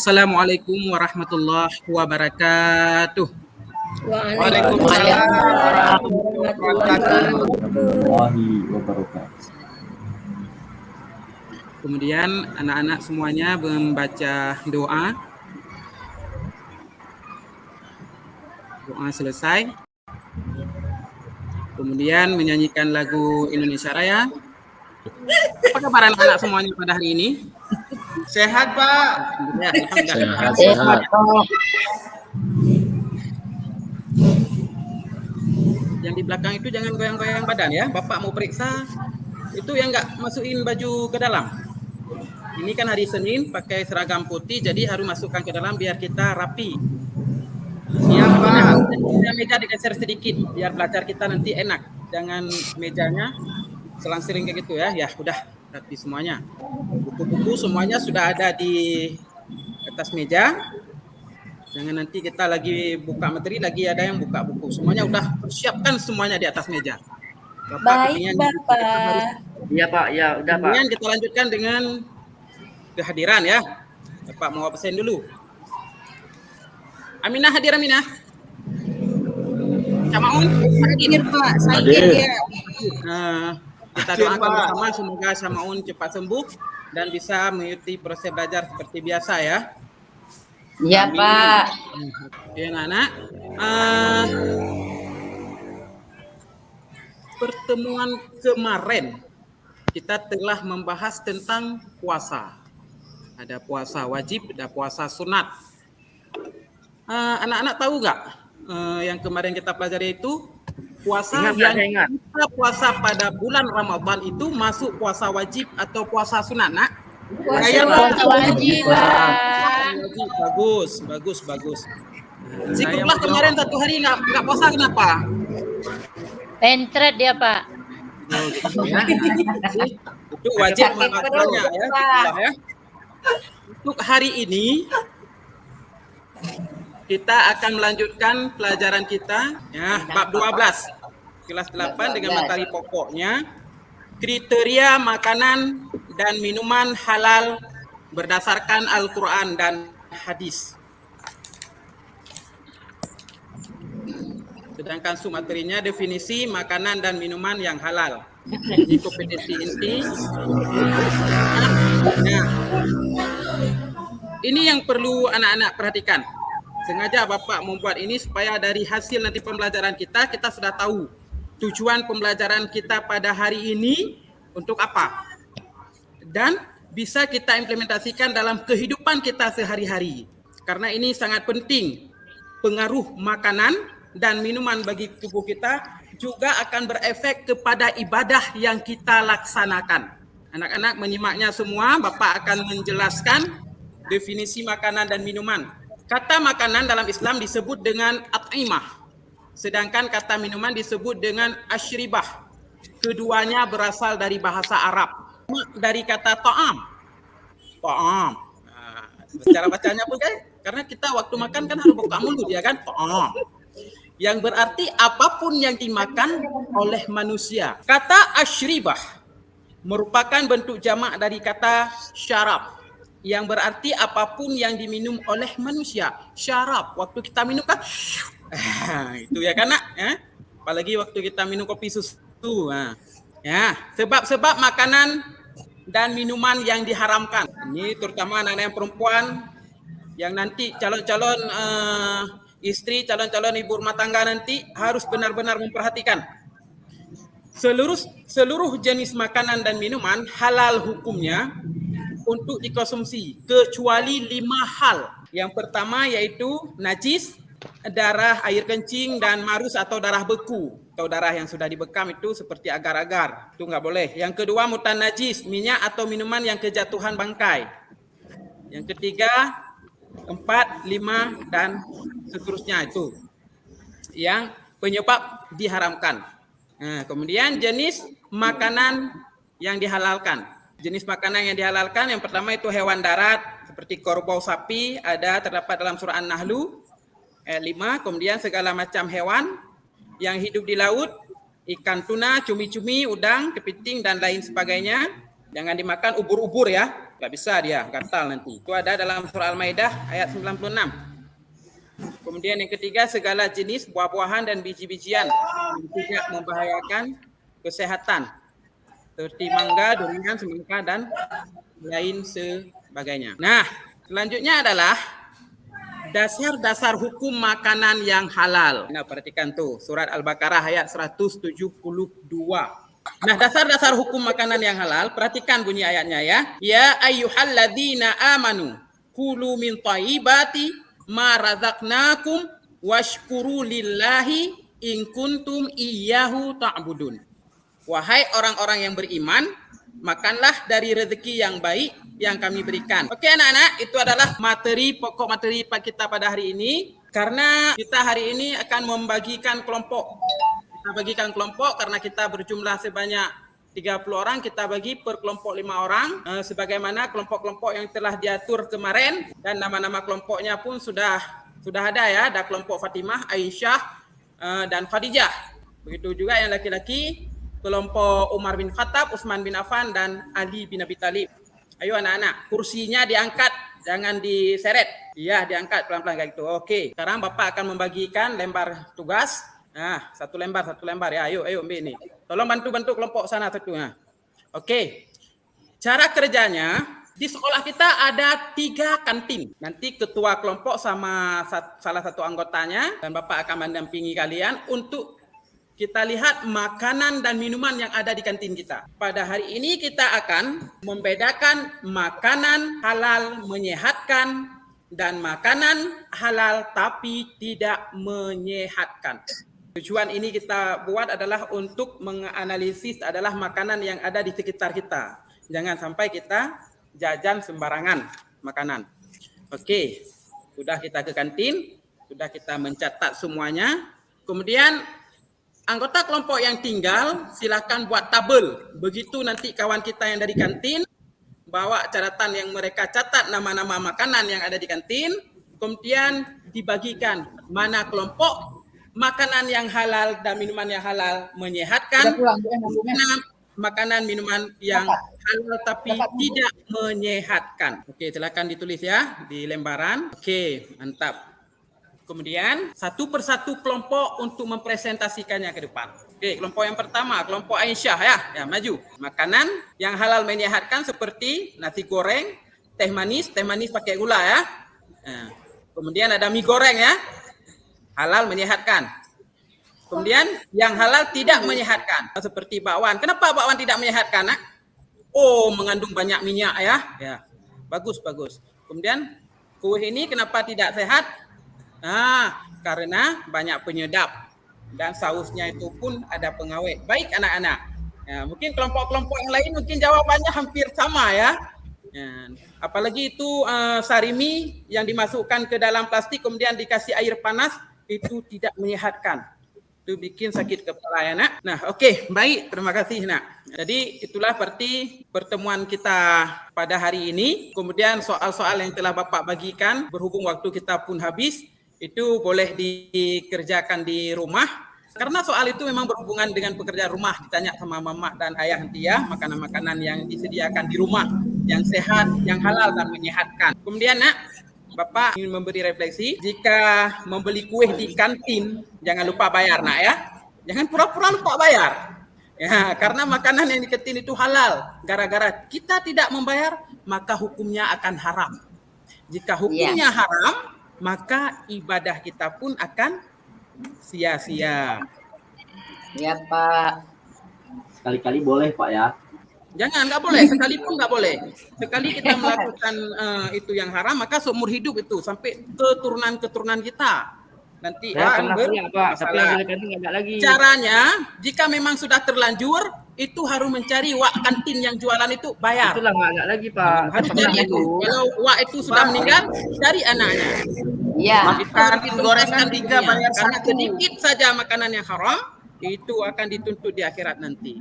Assalamualaikum warahmatullahi wabarakatuh. Waalaikumsalam warahmatullahi wabarakatuh. Kemudian anak-anak semuanya membaca doa. Doa selesai. Kemudian menyanyikan lagu Indonesia Raya. Apa kabar anak-anak semuanya pada hari ini? Sehat, Pak. Ya, alhamdulillah. Sehat. Yang di belakang itu jangan goyang-goyang badan ya. Bapak mau periksa. Itu yang nggak masukin baju ke dalam. Ini kan hari Senin pakai seragam putih, jadi harus masukkan ke dalam biar kita rapi. Yang punya meja digeser sedikit biar belajar kita nanti enak. Jangan mejanya selang-sering kayak gitu ya. Ya udah rapi semuanya. Buku-buku semuanya sudah ada di atas meja. Jangan nanti kita lagi buka materi lagi ada yang buka buku. Semuanya udah persiapkan semuanya di atas meja. Baik, Bapak. Iya, Pak. Ya, udah, Pak. Kemudian kita lanjutkan dengan kehadiran ya. Bapak mau absen dulu. Aminah hadir, Aminah. Camaun hadir, Pak. Saya ya. Kita doakan bersama semoga Camaun cepat sembuh dan bisa mengikuti proses belajar seperti biasa ya. Iya, Pak. Oke, anak-anak. Pertemuan kemarin kita telah membahas tentang puasa. Ada puasa wajib, ada puasa sunat. Anak-anak tahu nggak yang kemarin kita pelajari itu puasa Ingat. kita puasa pada bulan Ramadan itu masuk puasa wajib atau puasa sunat, nak? Puasa wajib, Pak. Bagus. Zikrullah kemarin 1 hari nggak puasa kenapa? Pencret dia, Pak. Itu wajib melakukannya ya. Untuk hari ini kita akan melanjutkan pelajaran kita ya bab 12 kelas 8 dengan materi pokoknya kriteria makanan dan minuman halal berdasarkan Al-Qur'an dan hadis. Sedangkan submaterinya definisi makanan dan minuman yang halal. Ini kompetensi inti. Nah, ini yang perlu anak-anak perhatikan. Sengaja Bapak membuat ini supaya dari hasil nanti pembelajaran kita sudah tahu tujuan pembelajaran kita pada hari ini untuk apa. Dan bisa kita implementasikan dalam kehidupan kita sehari-hari. Karena ini sangat penting. Pengaruh makanan dan minuman bagi tubuh kita juga akan berefek kepada ibadah yang kita laksanakan. Anak-anak menyimaknya semua, Bapak akan menjelaskan definisi makanan dan minuman. Kata makanan dalam Islam disebut dengan at'imah, sedangkan kata minuman disebut dengan asyribah. Keduanya berasal dari bahasa Arab. Dari kata ta'am. Ta'am. Nah, secara bacanya pun kan, karena kita waktu makan kan harus buka mulut ya kan? Ta'am. Yang berarti apapun yang dimakan oleh manusia. Kata asyribah merupakan bentuk jamak dari kata syarab, yang berarti apapun yang diminum oleh manusia. Syarab, waktu kita minum kan itu ya kan nak? Apalagi waktu kita minum kopi susu. Ya, sebab-sebab makanan dan minuman yang diharamkan. Ini terutama anak-anak yang perempuan yang nanti calon-calon istri, calon-calon ibu rumah tangga nanti harus benar-benar memperhatikan. Seluruh jenis makanan dan minuman halal hukumnya untuk dikonsumsi kecuali 5 hal. Yang pertama yaitu najis, darah, air kencing, dan marus atau darah beku. Atau darah yang sudah dibekam itu seperti agar-agar. Itu nggak boleh. Yang kedua mutan najis, minyak atau minuman yang kejatuhan bangkai. Yang ketiga 4, 5, dan seterusnya itu yang penyebab diharamkan. Nah, kemudian jenis makanan yang dihalalkan. Jenis makanan yang dihalalkan yang pertama itu hewan darat seperti kerbau, sapi, terdapat dalam surah An-Nahlu ayat 5. Kemudian segala macam hewan yang hidup di laut, ikan tuna, cumi-cumi, udang, kepiting, dan lain sebagainya. Jangan dimakan ubur-ubur ya. Nggak bisa dia, gatal nanti. Itu ada dalam surah Al-Maidah ayat 96. Kemudian yang ketiga, segala jenis buah-buahan dan biji-bijian yang tidak membahayakan kesehatan. Seperti mangga, durian, semangka, dan lain sebagainya. Nah, selanjutnya adalah dasar-dasar hukum makanan yang halal. Nah, perhatikan tuh, surat Al-Baqarah ayat 172. Nah, dasar-dasar hukum makanan yang halal, perhatikan bunyi ayatnya ya. Ya ayyuhalladzina amanu kulu min thayyibati ma razaqnakum washkuru lillahi in kuntum iyyahu ta'budun. Wahai orang-orang yang beriman, makanlah dari rezeki yang baik yang kami berikan. Oke anak-anak, itu adalah pokok materi kita pada hari ini. Karena kita hari ini akan membagikan kelompok. Kita bagikan kelompok karena kita berjumlah sebanyak 30 orang. Kita bagi per kelompok 5 orang. Sebagaimana kelompok-kelompok yang telah diatur kemarin. Dan nama-nama kelompoknya pun sudah ada ya. Ada kelompok Fatimah, Aisyah, dan Khadijah. Begitu juga yang laki-laki. Kelompok Umar bin Khattab, Utsman bin Affan, dan Ali bin Abi Thalib. Ayo anak-anak, kursinya diangkat, jangan diseret. Iya, diangkat pelan-pelan kayak gitu. Oke, sekarang Bapak akan membagikan lembar tugas. Nah, satu lembar ya. Ayo ambil ini. Tolong bantu kelompok sana satu. Nah. Oke, cara kerjanya, di sekolah kita ada 3 kantin. Nanti ketua kelompok sama salah satu anggotanya, dan Bapak akan mendampingi kalian untuk kita lihat makanan dan minuman yang ada di kantin kita. Pada hari ini kita akan membedakan makanan halal menyehatkan dan makanan halal tapi tidak menyehatkan. Tujuan ini kita buat adalah untuk menganalisis adalah makanan yang ada di sekitar kita. Jangan sampai kita jajan sembarangan makanan. Oke, sudah kita ke kantin, sudah kita mencatat semuanya. Kemudian anggota kelompok yang tinggal silakan buat tabel. Begitu nanti kawan kita yang dari kantin bawa catatan yang mereka catat nama-nama makanan yang ada di kantin, kemudian dibagikan mana kelompok makanan yang halal dan minuman yang halal menyehatkan, mana makanan minuman yang halal tapi tidak menyehatkan. Oke, silakan ditulis ya di lembaran. Oke, mantap. Kemudian satu persatu kelompok untuk mempresentasikannya ke depan. Oke, kelompok yang pertama, kelompok Aisyah ya maju. Makanan yang halal menyehatkan seperti nasi goreng, teh manis pakai gula ya. Nah, kemudian ada mie goreng ya, halal menyehatkan. Kemudian yang halal tidak menyehatkan seperti bakwan. Kenapa bakwan tidak menyehatkan? Nak? Oh, mengandung banyak minyak ya. Ya, bagus. Kemudian kue ini kenapa tidak sehat? Karena banyak penyedap dan sausnya itu pun ada pengawet. Baik anak-anak. Ya, mungkin kelompok-kelompok yang lain mungkin jawabannya hampir sama ya. Apalagi itu sarimi yang dimasukkan ke dalam plastik kemudian dikasih air panas itu tidak menyehatkan. Itu bikin sakit kepala ya nak. Nah oke, baik, terima kasih nak. Jadi itulah seperti pertemuan kita pada hari ini. Kemudian soal-soal yang telah Bapak bagikan berhubung waktu kita pun habis. Itu boleh dikerjakan di rumah. Karena soal itu memang berhubungan dengan pekerjaan rumah. Ditanya sama mama dan ayah nanti ya, makanan-makanan yang disediakan di rumah. Yang sehat, yang halal dan menyehatkan. Kemudian nak, Bapak ingin memberi refleksi. Jika membeli kue di kantin, jangan lupa bayar nak ya. Jangan pura-pura lupa bayar. Ya, karena makanan yang di kantin itu halal. Gara-gara kita tidak membayar, maka hukumnya akan haram. Jika hukumnya haram, maka ibadah kita pun akan sia-sia. Ya Pak. Sekali-kali boleh Pak ya? Jangan, nggak boleh. Sekalipun nggak boleh. Sekali kita melakukan itu yang haram, maka seumur hidup itu sampai keturunan kita. Nanti Pak, tapi nggak lagi. Caranya, jika memang sudah terlanjur, itu harus mencari wak kantin yang jualan itu bayar. Itulah nggak lagi Pak. Harus cari itu. Kalau wak itu sudah meninggal, cari anaknya. Iya. Kantin gorengan 3 bayar 1. Karena sedikit saja makanan yang haram, itu akan dituntut di akhirat nanti.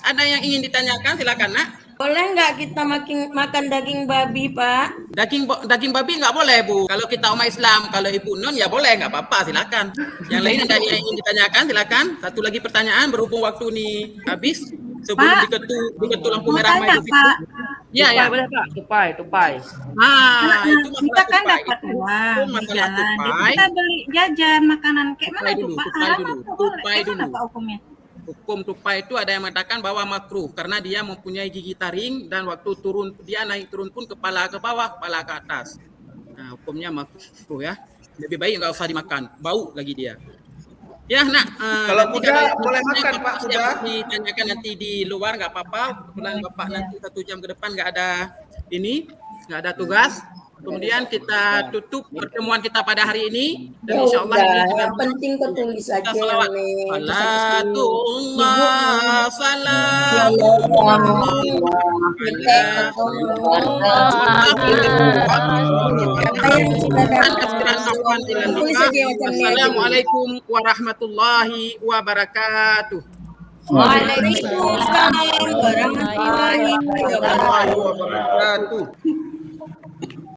Ada yang ingin ditanyakan? Silakan nak. Boleh nggak kita makan daging babi, Pak? Daging babi nggak boleh, Bu. Kalau kita umat Islam, kalau Ibu Non ya boleh, nggak apa-apa, silakan. Yang lain ada yang ingin ditanyakan, silakan. Satu lagi pertanyaan berhubung waktu ini habis sebelum diketu lampu merah. Pak, Ya, Tupai ya. boleh Pak? Tupai. Nah, itu Kita masalah kan tupai. dapat Itu uang di masalah jalan. Jadi tupai. kita beli jajan makanan kayak mana Tupai tuh dulu, Pak? tupai Haram dulu, atau boleh? tupai Kayak mana dulu. Pak hukumnya? Hukum tupai itu ada yang mengatakan bahwa makruh karena dia mempunyai gigi taring dan waktu turun dia naik turun pun kepala ke bawah, kepala ke atas. Nah, hukumnya makruh ya. Lebih baik nggak usah dimakan, bau lagi dia. Ya, nak. Kalau nanti kuda kalau boleh misalnya makan, Bapak Pak, kuda. siap ditanyakan nanti di luar nggak apa-apa. Kebetulan Bapak nanti 1 jam ke depan nggak ada tugas. Kemudian kita tutup pertemuan kita pada hari ini dan Ya insya Allah ini udah, sudah yang penting kau tulis kita aja salawat. yang Salatullah, Assalamualaikum warahmatullahi wabarakatuh. Waalaikumsalam warahmatullahi wabarakatuh. Wabarakatuh.